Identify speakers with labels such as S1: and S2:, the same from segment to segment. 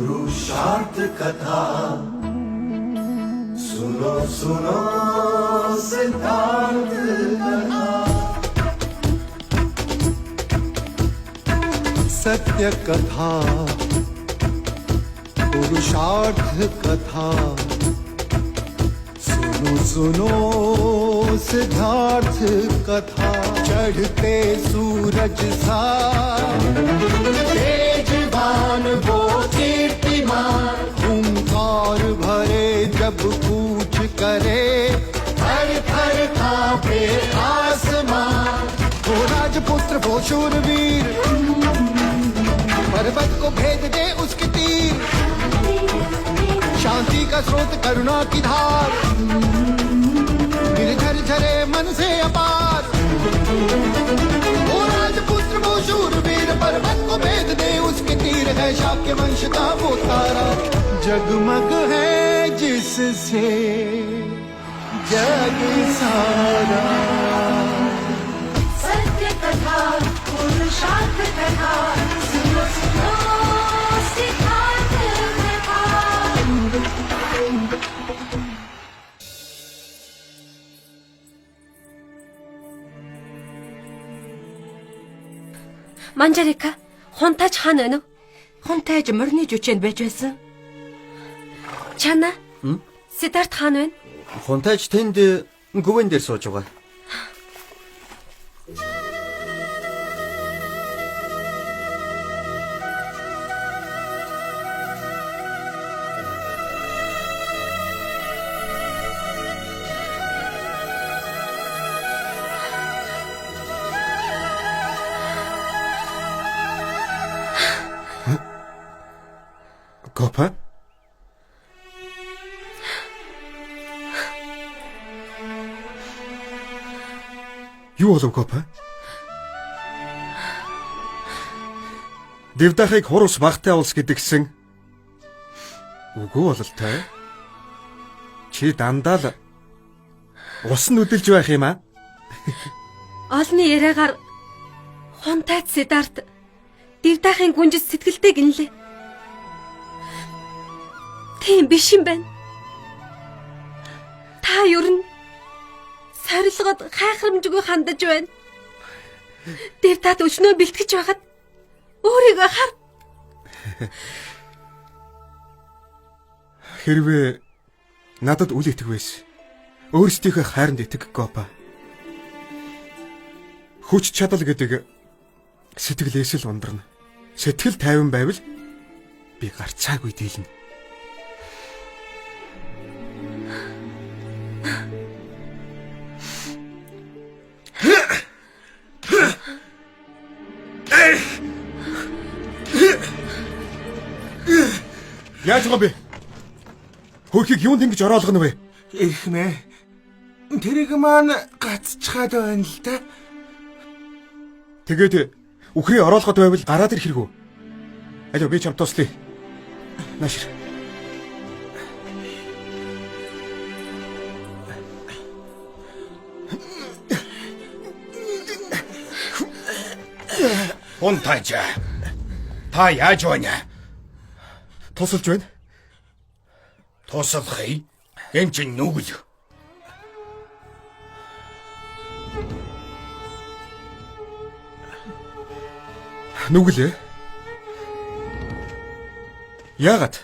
S1: पुरुषार्थ कथा सुनो सुनो सिद्धार्थ कथा
S2: सत्य कथा पुरुषार्थ कथा सुनो सुनो सिद्धार्थ कथा चढ़ते सूरज सा तेजवान वो कीर्तिमान हुंकार भरे जब कूच करे थर थर कांपे आसमान वो राजपुत्र वो शूरवीर पर्वत को भेद दे उसके तीर शांति का स्रोत करुणा की धार निर्झर झरे मन से अपार वो राजपुत्र वो शूरवीर पर्वत को भेद दे उसके तीर है शाक्य वंश का वो तारा जगमग है जिससे जग सारा
S3: सत्य कथा पुरुषार्थ कथा सुनो सुनो सिद्धार्थ कथा
S4: Манжарика, хунтаж хаана вэ?
S5: Хунтайж морины жүчэнд байж байсан.
S4: Чана? Сидарт хаана вэ?
S6: Хунтайж тэнд гүвэн дээр сууж байгаа.
S2: Копа? Юу болов Копа? Дэвдахыг хурус багтай улс гэдгсэн. Үгүй бололтой. Чи дандаа л ус нь үдэлж байх юм аа?
S4: Олны яриагаар хунтайд Сидарт Дэвдахын гүнжис сэтгэлтэй гинлээ. Тийм биш юм байна. Та юу н сарилгод хайхрамжгүй хандаж байна. Дэвдат өчнөө бэлтгэж байхад өөрийгөө хар.
S2: Хэрвээ надад үл итг байсан. Өөрсдийнхөө хайранд итг Копа. Хүч чадал гэдэг сэтгэлээс л ундрна. Сэтгэл тайван байвал би гарцаагүй дийлнэ. Яаж байгаа бэ? Хөрхийг юунд ингэж ороолгоно вэ?
S1: Эхмээ тэрийг маань гацчихад байна л да.
S2: Тэгээд үхрээ ороолгоод байвал гараад ирэх хэрэггүй. Алио би чамд туслая. Наашир.
S1: Хунтайж та яаж байна?
S2: Тусалж байна.
S1: Туслахыг энэ чинь нүгэл.
S2: Нүгэлээ. Яагаад?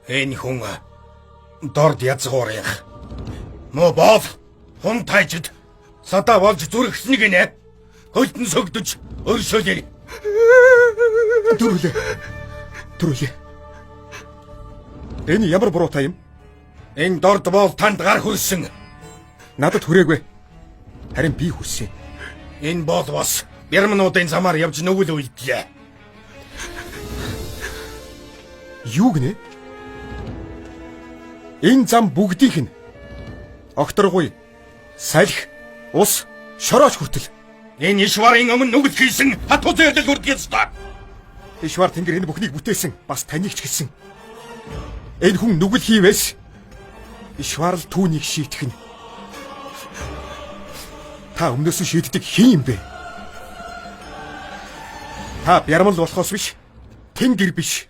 S1: Энэ хүн дорд язгуурах. Мө бол хунтайжд садаа болж зүрхснэг нэ. Хөлтөн сөгдөж өршөөлээ.
S2: Төрүүлээ. Энэ ямар буруутай юм?
S1: Энэ дорд бол танд гар хүрсэн.
S2: Надад хүрээгүй. Харин би хүрсэн.
S1: Энэ бол бас бярмнуудын замаар явж нүгэл үйлдлээ.
S2: Юу гинэ? Энэ зам бүгдийнх нь огторгуй, салхи, ус, шорооч хүртэл.
S1: Энэ Ишварын өмнө нүгэл хийсэн хатуу зэрлэл үрдгийс та.
S2: Ишвар тэнгэр энэ бүхнийг бүтээсэн, бас таныг ч гэсэн. Энэ хүн нүгэл хийвээс Ишвар л түүнийг шийтгэн. Та өмнөөс нь шийддэг хэн юм бэ? Та бярмал болохоос биш, тэнгэр биш.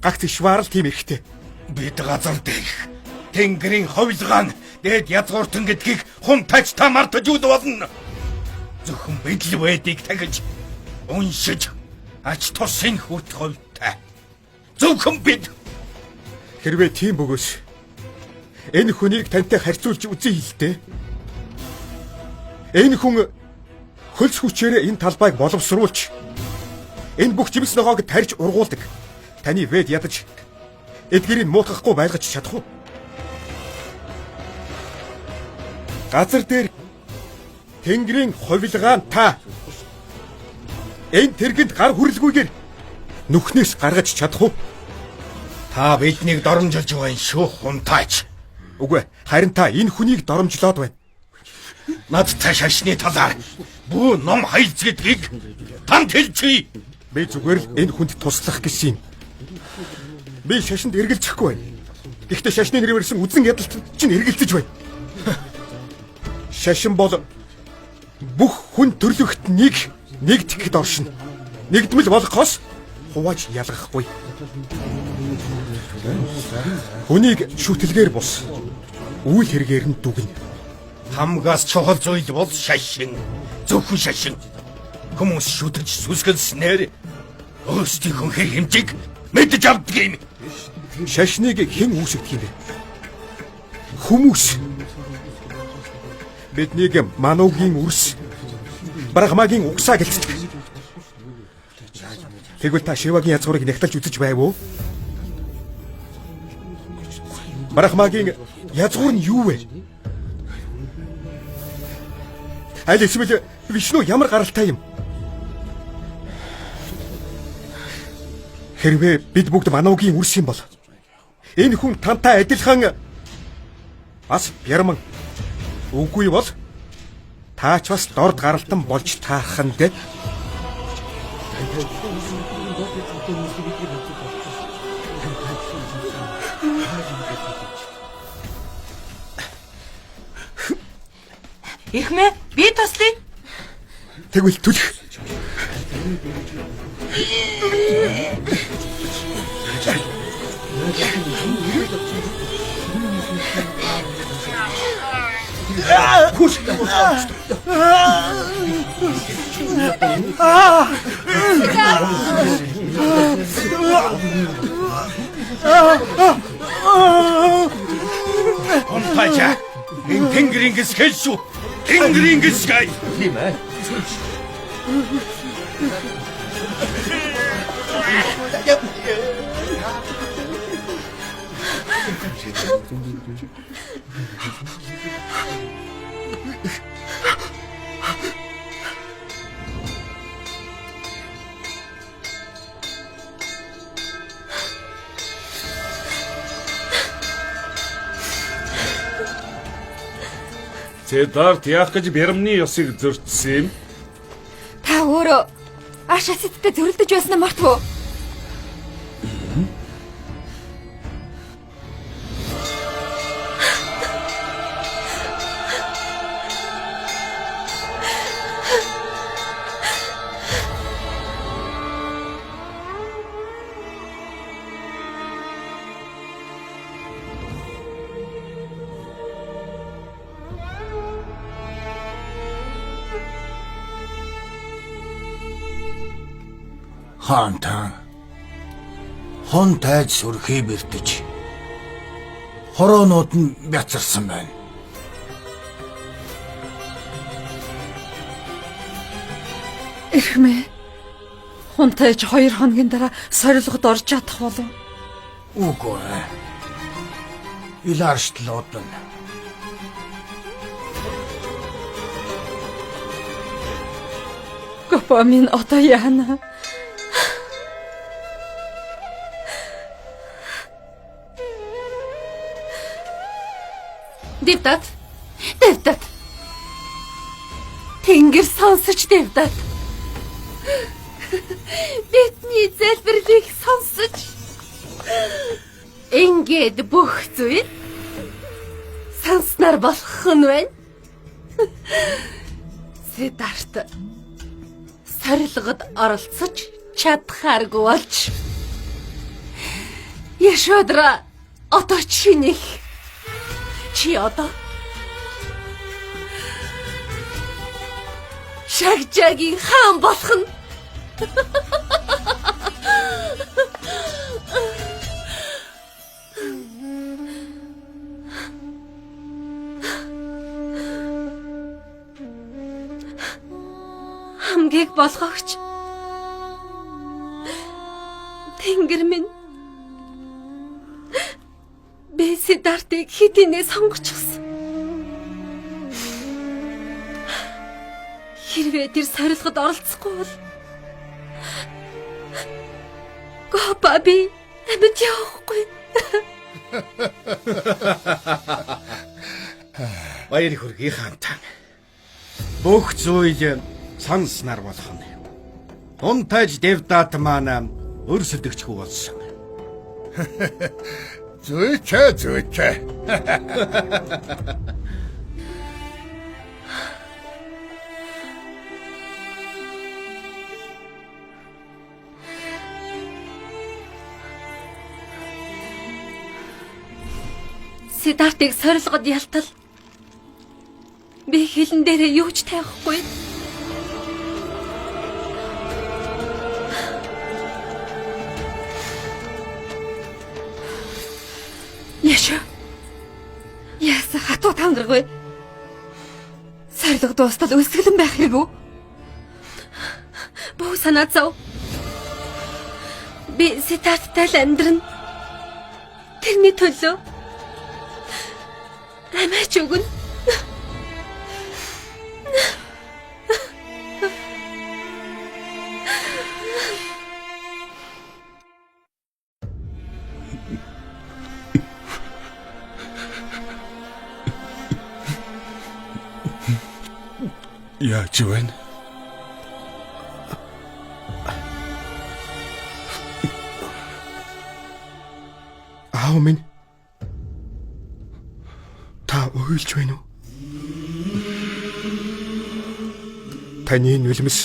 S1: Гагц ишваар л тийм эрхтэй.
S7: Бид газар дээрх тэнгэрийн ховлгаан дээд язгууртан гэдгийг хунтайч та мартаж үл болно. Зөвхөн бидл байдыг тагиж уншиж ач тусын хүт ховтой. Зөвхөн бид.
S1: Хэрвээ тийм бөгөөс энэ хүнийг тантай харьцуулж үзье хэлтэй. Энэ хүн хөлс хүчээр энэ талбайг боловсруулж энэ бүх жимс ногоог тарьж ургуулдаг. Таны вэд ядаж эдгэрийг муутгахгүй байлгаж чадах уу? Газар дээр тэнгэрийн ховлгаан та энэ тэргэнд гар хүрлгүйгээр нүхнээс гаргаж чадах уу?
S7: Та биднийг доромжилж байна шүү хунтайч.
S1: Үгүй харин та энэ хүнийг доромжлоод байна.
S7: Надтай шашны талаар бүү ном хайлц гэдгийг танд хэлчихье.
S1: Би зүгээр л энэ хүнд туслах гэсэн юм. Би шашинд эргэлзэхгүй байна. Гэхдээ шашны нэр ирсэн үзэн ядалт чинь эргэлзэж байна. Шашин бол бүх хүн төрлөخت нэгдэхэд оршино. Нэгдмэл болохоос хувааж ялгахгүй. Хүнийг шүтэлгээр бус. Үйл хэрэгээр нь дүгнэ.
S7: Хамгаас чухал зүйл бол шашин. Зөвхөн шашин. Хүмүүс шүтэж сүсгэлснээр өөрсдийнхөө хэр хэмжиг мэдж авдаг юм.
S1: Шашныг хэн үүсгэх юм бэ? Хүмүүс. Биднийг мануугийн үрс, Брахмагийн угсаа гэлцдэг. Тэгвэл та Шивагийн язгуурыг нягтлж үзэж байв уу? Брахмагийн язгуур нь юу вэ? Аль эсвэл Вишну ямар гаралтай юм? Хэрвээ бид бүгд мануугийн үрс юм бол энэ хүн тантай адилхан бас бярман. Үгүй бол таач бас дорд гаралтан болж таарах нь дээ.
S5: Ихмээ би туслая.
S1: Тэгвэл түлх.
S7: Хунтайчаа энэ тэнгэрийн гисгэл шүү. Тэнгэрийн гисгай. Тийм ээ.
S8: Цэдар яах гэж бярмны ёсыг зөрчсөн юм?
S4: Та өөрөө Ашасидтэй зөрөлдөж байснаа мартав уу?
S7: Хаантан хунтайж сүрхий бэртэж хороонууд нь бяцарсан байна.
S4: Ирхмээ. Хунтайж 2 хоногийн дараа сорилгод орж чадах болов.
S7: Үгүй. Илаарштлууд нь.
S4: Гопамин одоо яана. Дэвдат. Тэнгэр сонсож дэвдат. Бидний залбирлыг сонсож. Ингээд бүх зүйл санснаар болох нь байна. Сидарт сорилгод оролцож чадхааргүй болж Яшодра одоо чиний чи одоо Шагжагийн хаан болох нь. Хамгийг болгогч. Тэнгэр минь. Би Сиддартыг хэдийнэ сонгочихсон. Хэрвээ тэр сорилгод оролцохгүй бол Гопа би амьд явахгүй.
S7: Баяр хүргэе хаантаа. Бүх зүйл санснаар болох нь. Унтаж Девдат маань өрсөлдөгчгүй болсон.
S9: Зүйчээ.
S4: Сиддартыг сорилгод ялтал. Би хэлэн дээрээ юу ч тавихгүй. Яша. Яса хатуу тангаргүй. Сорилго дуустал өсгөлэн байх хэрэг үү? Бөө санаа зов. Би Сиддарттай л амьдран. Тэрний төлөө амиач өгнө.
S8: Яаж вэ?
S1: Аав минь. Та уйлж байна уу? Таны нүлмэс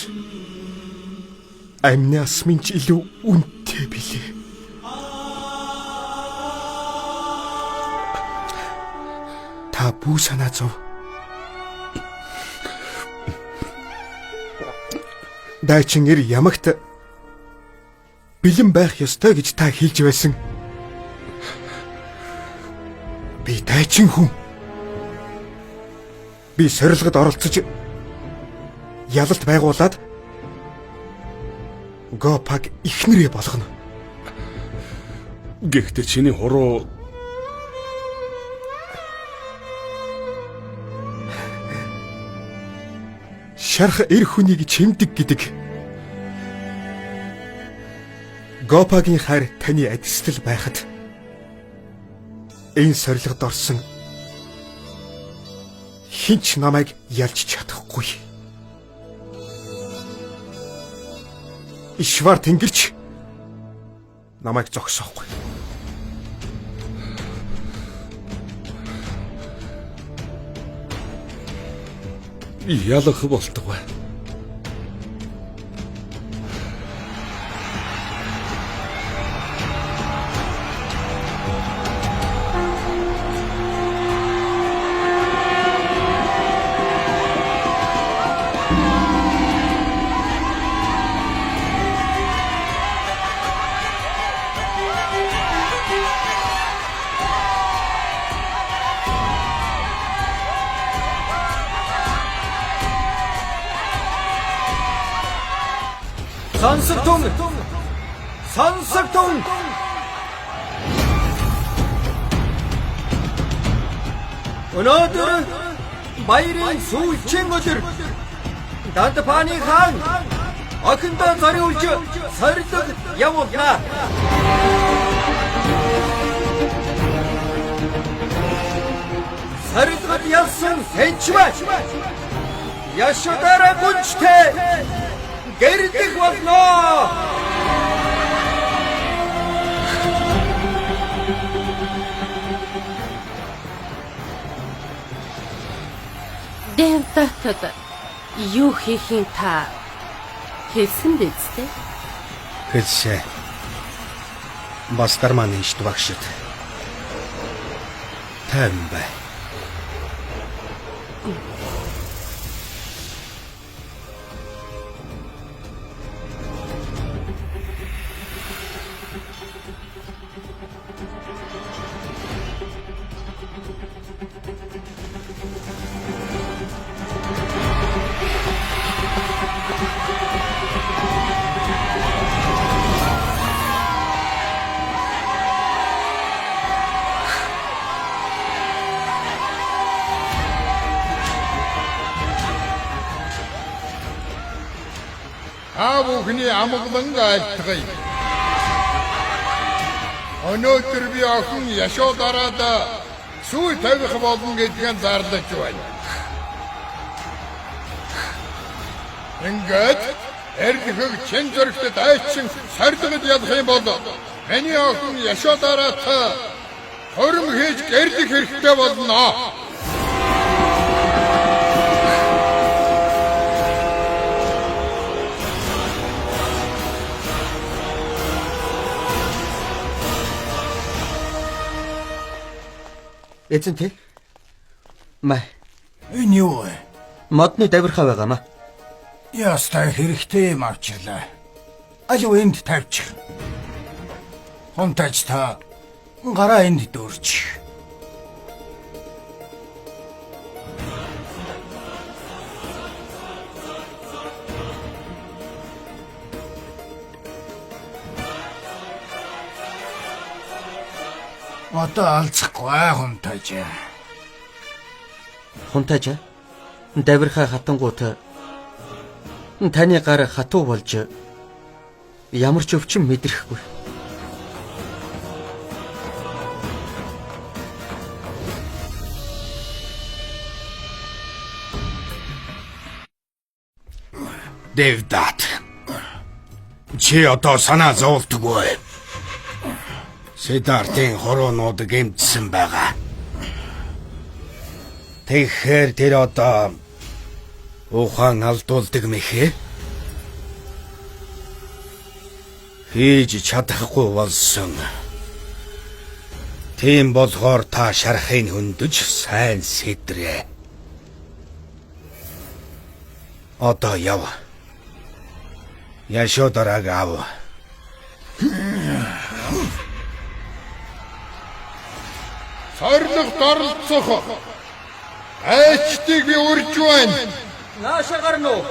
S1: амнаас минь ч илүү үнэтэй билээ. Та бүү санаа зов. Дайчин ир ямагт бэлэн байх ёстой гэж та хэлж байсан. Би дайчин хүн. Би сорилгод оролцож ялалт байгуулад Гопаг ихнэрээ болгоно.
S8: Гэхдээ чиний хуруу
S1: шарх эр хүнийг чимдэг гэдэг. Гопагийн хайр таны адистэл байхад энэ сорилгод орсон хинч намайг ялж чадахгүй. Ишвар тэнгэрч намайг зогсоохгүй.
S8: ялах болтугай.
S6: Сонсогдсон. Өнөөдөр баярын сүүлчийн өдөр. Дантапаны хаан охиндоо зориулж сорилго явуулнаа. Сорилгод ялсан хэнчмэ. Яшодара гүнчтэй гэрдэг болно.
S5: Девдатад юу хийхин та хэлсэн биз дээ?
S7: Хэлшээ.
S1: Бас дарманы ишт багшд. Тайван бай.
S9: Та бүхний амгалан айлтгая. Өнөөдөр би охин Яшодараад сүй тавих болно гэдгийг зарлаж байна. Ингээд эрдхэг чин зөрөгт айчин сордгод ядах юм бол миний охин Яшодараад хором хийж гэрлэх хэрэгтэй болно.
S1: Эзэн тий? Май.
S7: Энэ юу вэ?
S1: Модны давирхаа байгаамаа.
S7: Ястай хэрэгтэй юм авчирлаа. Алуу энд тавьчих. Хонтаж та гараа энд дөрчих. Одоо алцахгүй хонтаж.
S1: Хунтаж давирхаа хатангуут таны гар хатуу болж ямар ч өвчин мэдрэхгүй.
S7: Дэвдат. Чи одоо санаа зовлтгүй. Сидартын хороонууд гэмтсэн байгаа. Тэгэхээр тэр одоо ухаан алдуулдаг мэхэ? Хийж чадахгүй болсон. Тийм болохоор та шарахыг хөндөж сайн сэтрээ. Одоо яв. Яшодараг ав.
S9: Сорлог дорлцох. Айчтыг би урьж байна.
S6: Нааша гарна уу?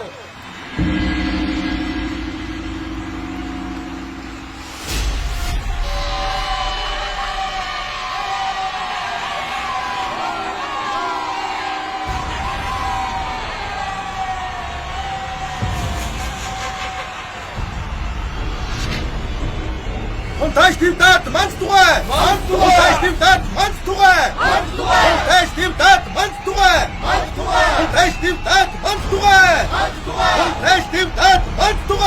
S1: Хунтаж төвдөөд манц тугай. Манц тугай. Хунтаж төвдөөд манц тугай. Манц тугай. Хунтаж төвдөөд манц тугай. Манц тугай. Хунтаж төвдөөд манц тугай. Манц тугай. Хунтаж төвдөөд манц тугай.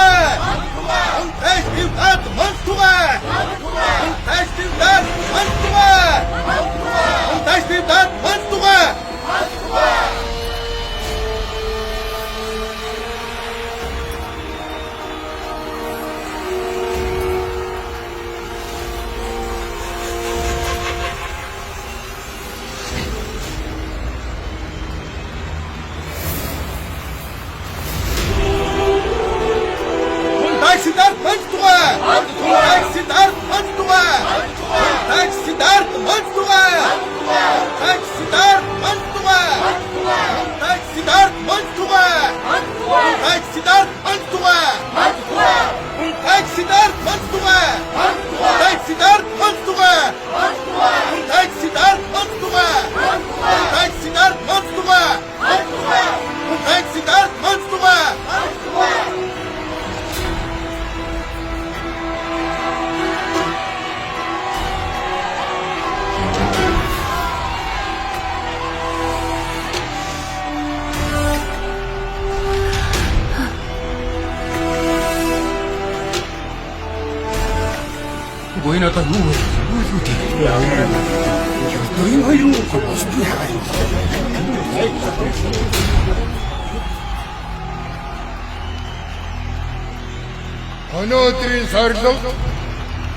S1: Манц тугай. Хунтаж төвдөөд манц тугай. Манц тугай. Хунтаж төвдөөд манц тугай. Манц тугай. Хунтаж төвдөөд манц тугай. Манц тугай. Sidart Manstuga! Sidart Manstuga! Sidart Manstuga! Sidart Manstuga! Sidart Manstuga! Sidart Manstuga! Sidart Manstuga! Sidart Manstuga! Sidart Manstuga! Sidart Manstuga! Sidart Manstuga!
S7: Энэ одоо юу вэ? Юу тийм. Энэ юу вэ?
S9: Өнөөдрийн сорлог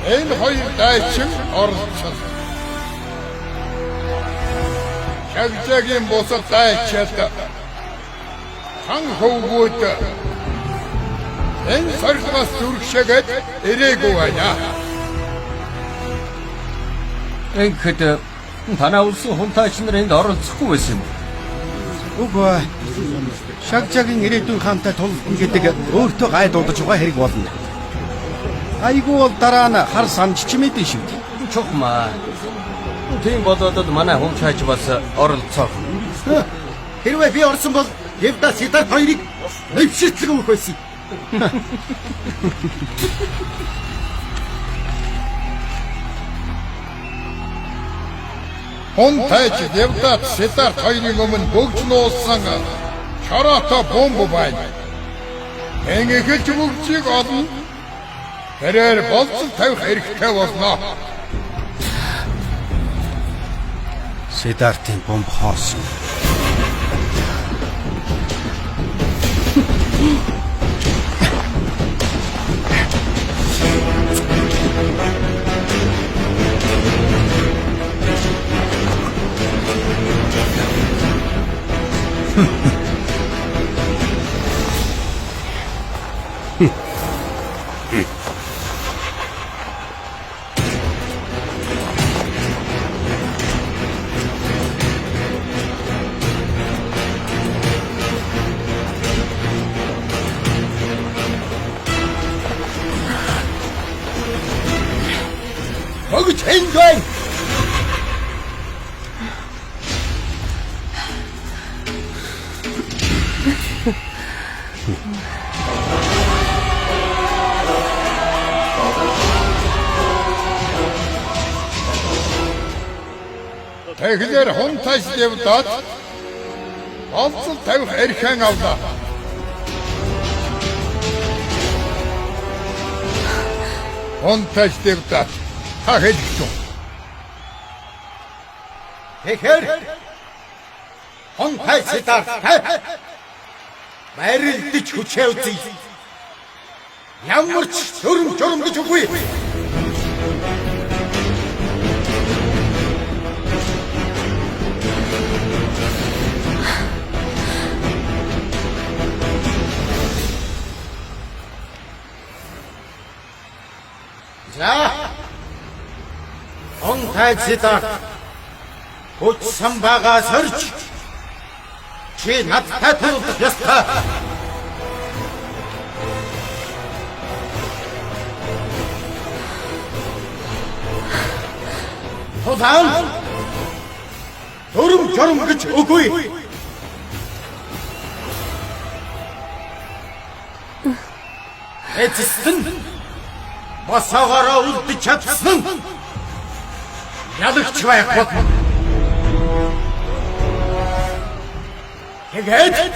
S9: Энэ хоёр дайчин оролцсон. Шагжагийн бусад дайчид хан хөвгүүд энэ сорилгоос зүрхшээгээд ирээгүй байна.
S6: Ингээд танаа улсын хунтаач нар энд оролцохгүй байсан юм.
S1: Үгүй. Шагжагийн ирээдүйн хаантай тулна гэдэг өөртөө гай дуудаж байгаа хэрэг болно. Айгуу бол дараа нь хар санч ч мэдэн шүү дээ.
S6: Чухмаа. Тийм бодоод манай хунтаач бас оролцоо.
S1: Хэрвээ би орсон бол Евда Сидарт хоёрыг нэвшилтлэг өгөх байсан.
S9: Хунтайч Евдат Сидарт хоёрын өмнө бөгж нуусан чороотой бомб байна. Энгэхэлж бүгжийг олно. Тэрээр болцол тавих хэрэгтэй болно.
S1: Сидартын бомб хоосон.
S7: Богж энд байна.
S9: Тэгэхээр хунтайч Евдат болцол тавих эрхэн авлаа. Хунтайч Евдат та хэлчихв.
S1: Тэгэхээр хунтайч Сидарт барилдаж хүчээ үзье. Ямар ч журамж үгүй. За. Хунтайч Сидарт хүчсэн байгаа сорж чи надтай тулдах ёстой. Тулаан журам гэж үгүй. Эцэстэн босоогоороо үлдэж чадсан ялагч байх болно. Тэгээд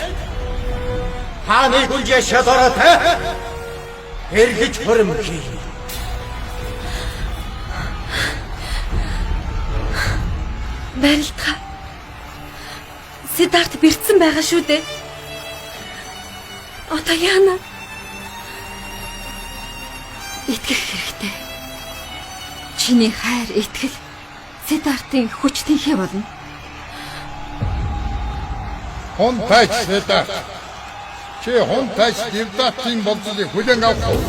S1: хааны гүнжээ шалгороотой эргэж хөрөмхий.
S4: Барилдгаа. Сидарт бэрцсэн байгаа шүү дээ. Одоо яана? Итгэх хэрэгтэй. Чиний хайр итгэл Сидартын хүч тэнхээ болно.
S9: Хунтайч Сидарт чи хунтайч Евдатын болцолыг хүлээн авах уу?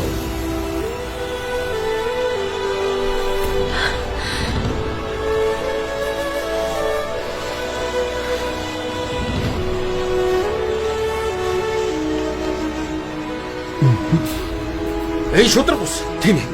S1: Энэ шудраг ус. Тийм ээ.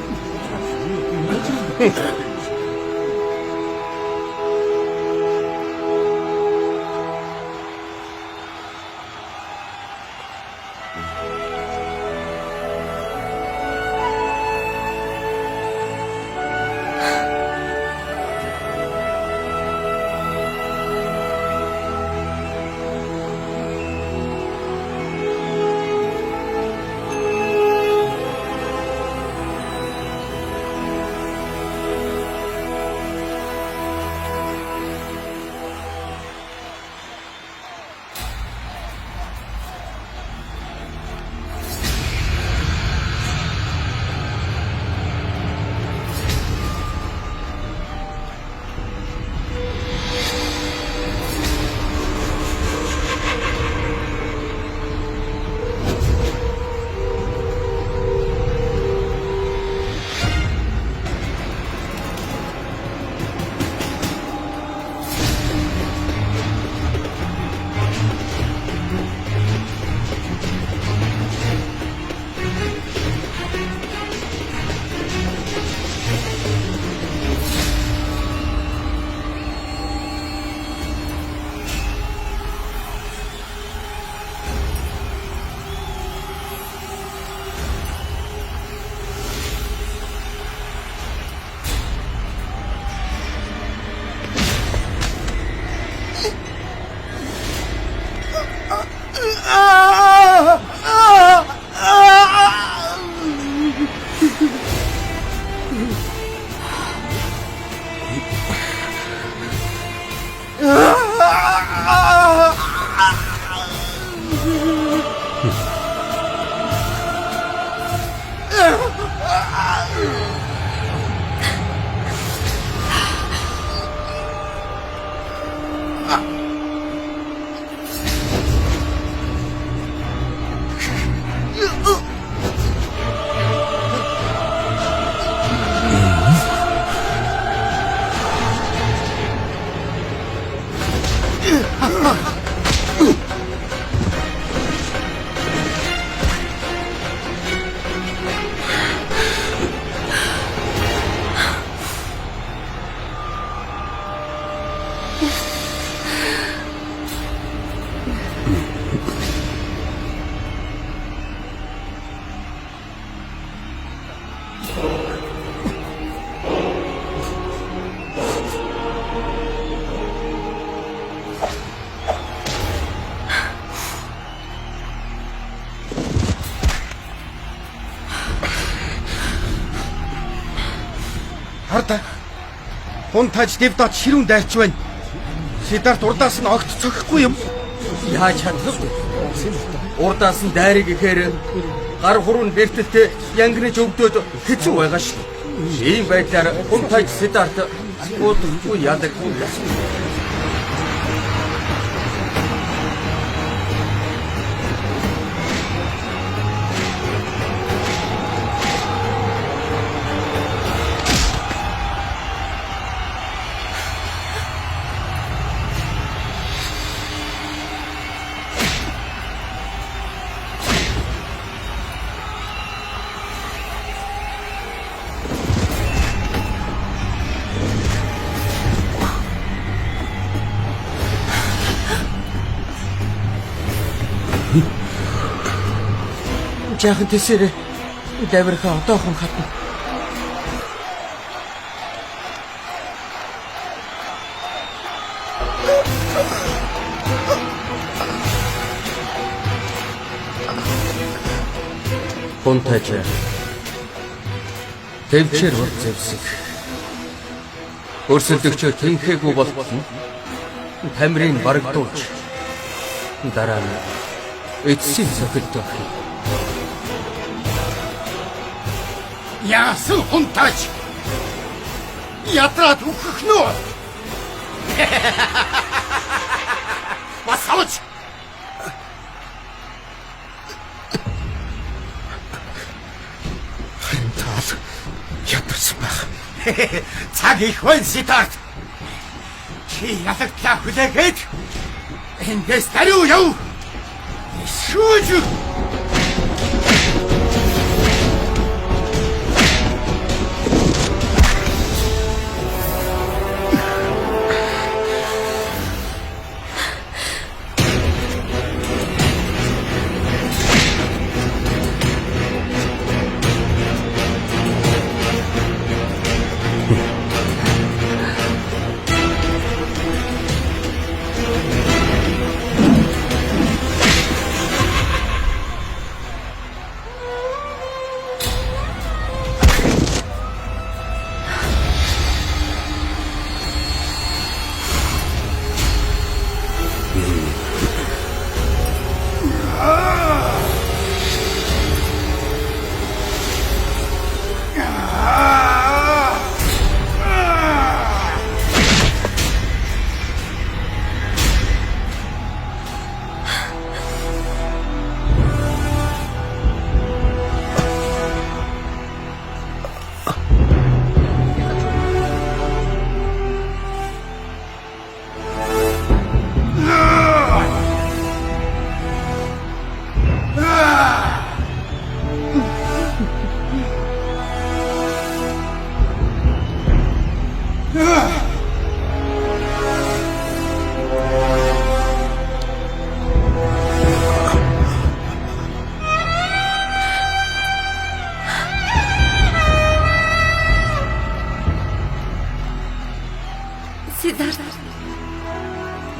S1: Сидарта. Хунтаж Девдат ширүүн дайрч байна. Сидарт урдаас нь огт цохихгүй юм.
S6: Яаж чадах вэ? Урдаас нь дайрыг ихээр гар хуруунд бэртэлтэй янгинэж өвдөд хэцүү байгаа шүү. Ийм байдлаар Хунтаж Сидарт уудахгүй яадаг юм. Жаахан тэсэрэ давирхаа одоохон хатна. Хунтаж төвчээр бол зэвсэг. Өрсөлдөгчөө тэнхээгүй болтон тамирын барагдуулж дараа нь эцсийн цохилдог.
S9: Яасан Хунтаж? Ятраад үхэх нөө. Бас авч.
S1: Хэнтал ядарсан байх.
S9: Цаг их байна Сидарт. Чи ялагтлаа хүлээгээд эндээс даруй яв. Шүүж.
S4: Сидарт.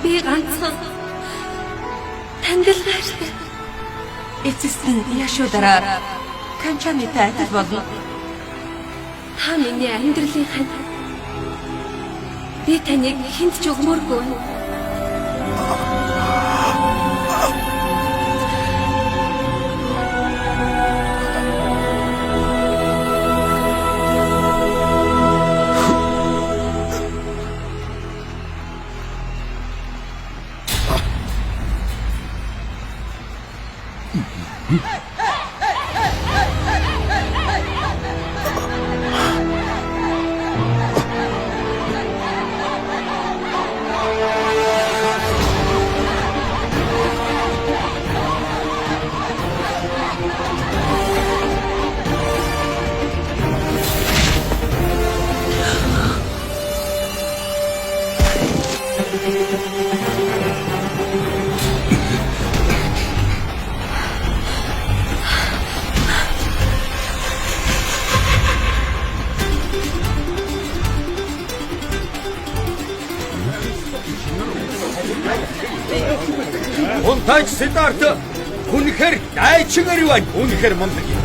S4: Би ганцхан тандал гайртай.
S5: Эцэст нь яшуу дараа Канчанитай адил болно.
S4: Та миний амьдралын хань. Би таныг хэнд ч өгмөргүй.
S6: Хунтаж Сидарт үнэхээр дайчигэр байна. Үнэхээр мундаг юм.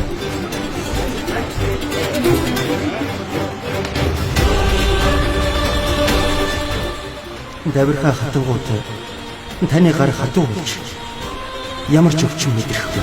S6: Давирхан хатангууд таны гар хатуу болж ямар ч өвчин мэдрэхгүй.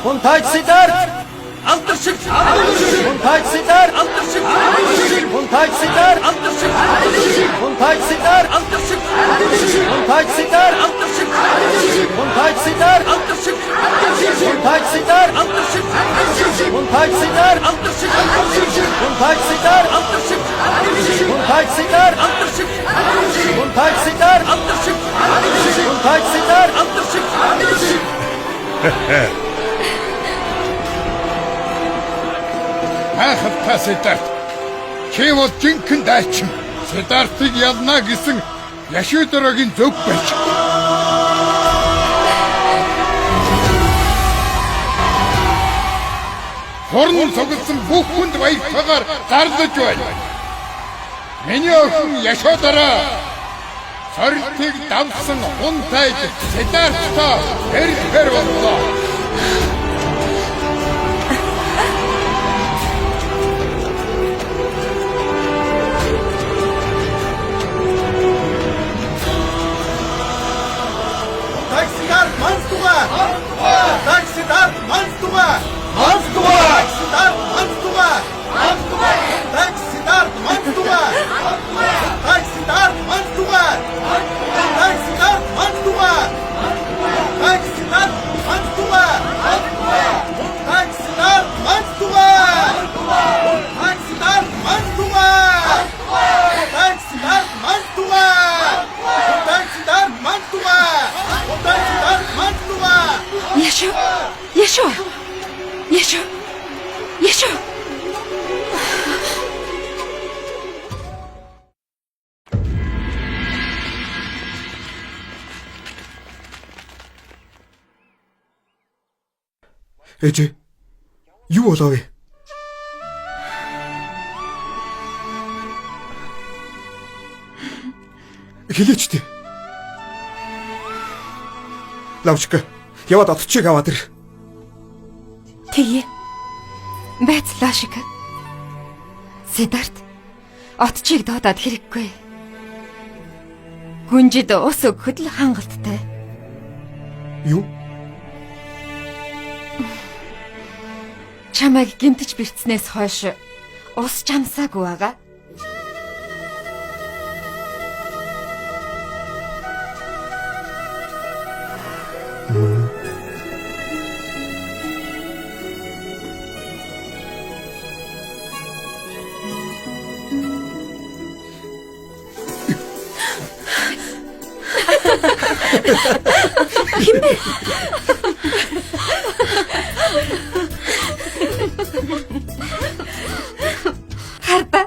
S6: Хунтайч Сидарт алдаршиг. Хунтайч Сидарт алдаршиг. Хунтайч Сидарт алдаршиг. Хунтайч Сидарт алдаршиг. Хунтайч Сидарт алдаршиг. Хунтайч Сидарт алдаршиг. Хунтайч Сидарт алдаршиг. Хунтайч Сидарт алдаршиг. Хунтайч Сидарт алдаршиг. Хунтайч Сидарт алдаршиг. Хунтайч Сидарт алдаршиг. Хунтайч Сидарт алдаршиг.
S9: Хайхалтай Сидарт. Чи бол жинхэнэ дайчин. Сидартыг ялна гэсэн Яшударагийн зөв байж. Хорн цогцсон бүх хүнд баяртайгаар зарлаж байна. Миний охин Яшудара сорилтыг давсан Хунтайч Сидартаа хэрхэр боллоо.
S2: Taxiдар Manstuga! Taxiдар Manstuga! Taxiдар Manstuga! Taxiдар Manstuga! Taxiдар Manstuga! Taxiдар Manstuga! Taxiдар Manstuga! Taxiдар Manstuga! Taxiдар Manstuga! Taxiдар Manstuga! Taxiдар Manstuga!
S5: Яшо. Яшо. Яшо. Яшо.
S1: Ээж. Юу болов вэ? Хэлээч дээ. Лавчка, яваад отчиг аваад ир.
S5: Тэгээ. Байцлаа шиг. Сидарт отчийг доодаад хэрэггүй. Гүнжид ус өгөхөд л хангалттай.
S1: Юу?
S5: Чамайг гэмтэж бэртснээс хойш ус чамсаагүй байгаа. Харта.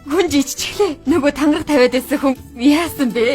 S5: Гүнж иччихлээ. Нөгөө тангараг тавиад байсан хүн яасан бэ?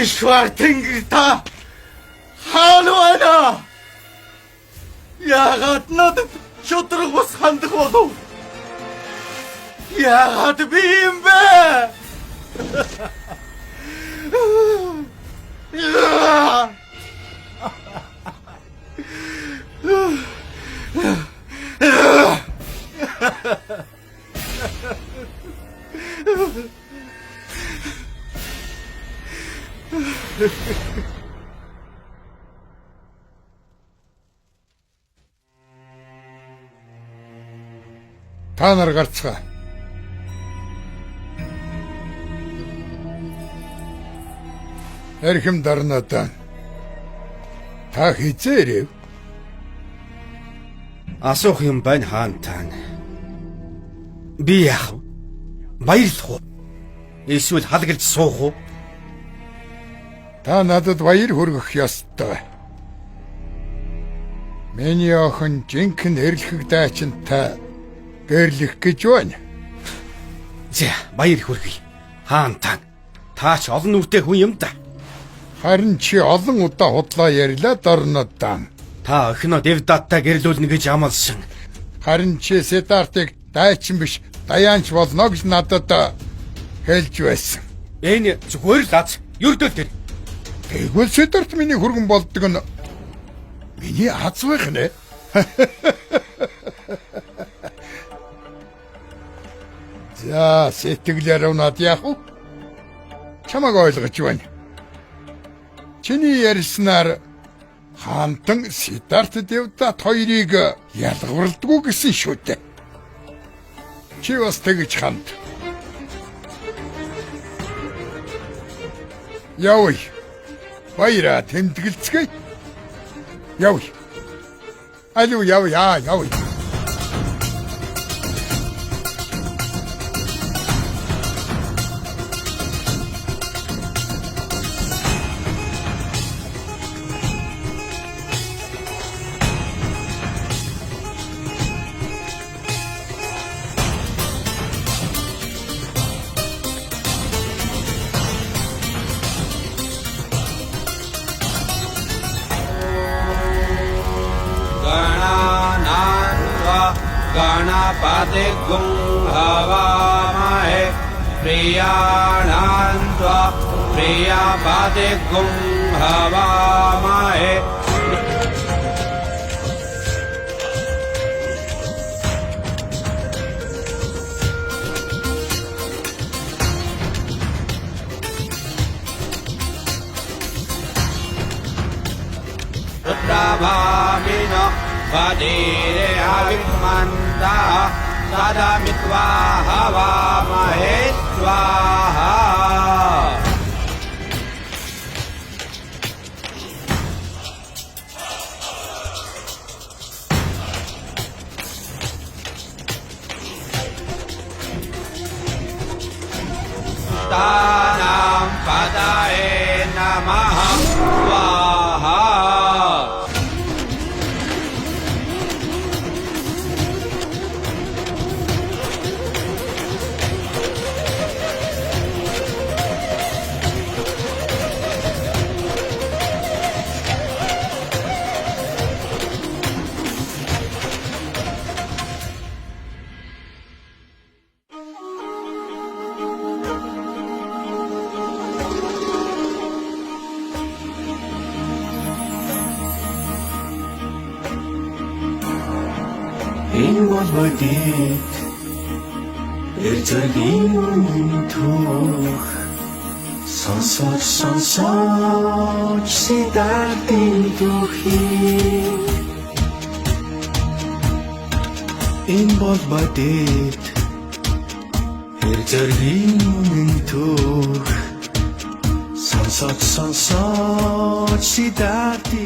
S7: Ишвар тэнгэр та хаана байна? Яагаад надад шудраг бас хандах болов? Яагаад би юм бэ?
S9: Та нар гарцгаа. Эрхэм дарнатаа. Та хизээрэв?
S1: Асуух юм байна хаантаа. Би яах вэ? Баярлах уу? Эсвэл халгалж суух уу?
S9: Та надад баяр хүргэх ёстой. Миний охин жинхэнэ эрлэх дайчинтай гэрлэх гэж байна.
S1: За, баяр хүргэе. Хаантаа. Та ч олон нүртэй хүн юм да.
S9: Харин чи олон удаа худлаа ярьлаа дарнатаа.
S1: Та охиноо Девдаттай гэрлүүлнэ гэж амласан.
S9: Харин чи Сидартыг дайчин биш даяанч болно гэж надад хэлж байсан.
S1: Энэ зүгээр л аз. Юрдөл тэр.
S9: Тэгвэл Сидарт миний хүргэн болдог нь миний аз байх нэ. За, сэтгэлээр унаад яах вэ? Чамайг ойлгож байна. Чиний ярьснаар хаантан Сидарт Девдат хоёрыг ялгарлдаггүй гэсэн шүү дээ. Чи бас тэгж ханд. Явъя. Баяра тэмдэглэцгээе. Явъя. Алуу явъя.
S10: गणपति गुं हवामहे प्रियाणां त्वा प्रियपति गुं हवामहे प्रभामिनो वदीरे अविमन्दा सदमित्वा हवामहे स्वाहा Maha Swaha.
S2: Энэ бол бодит эрзэргийн түүх сонсож сидатын түүхий Энэ бол бодит эрзэргийн түүх сонсож сидатын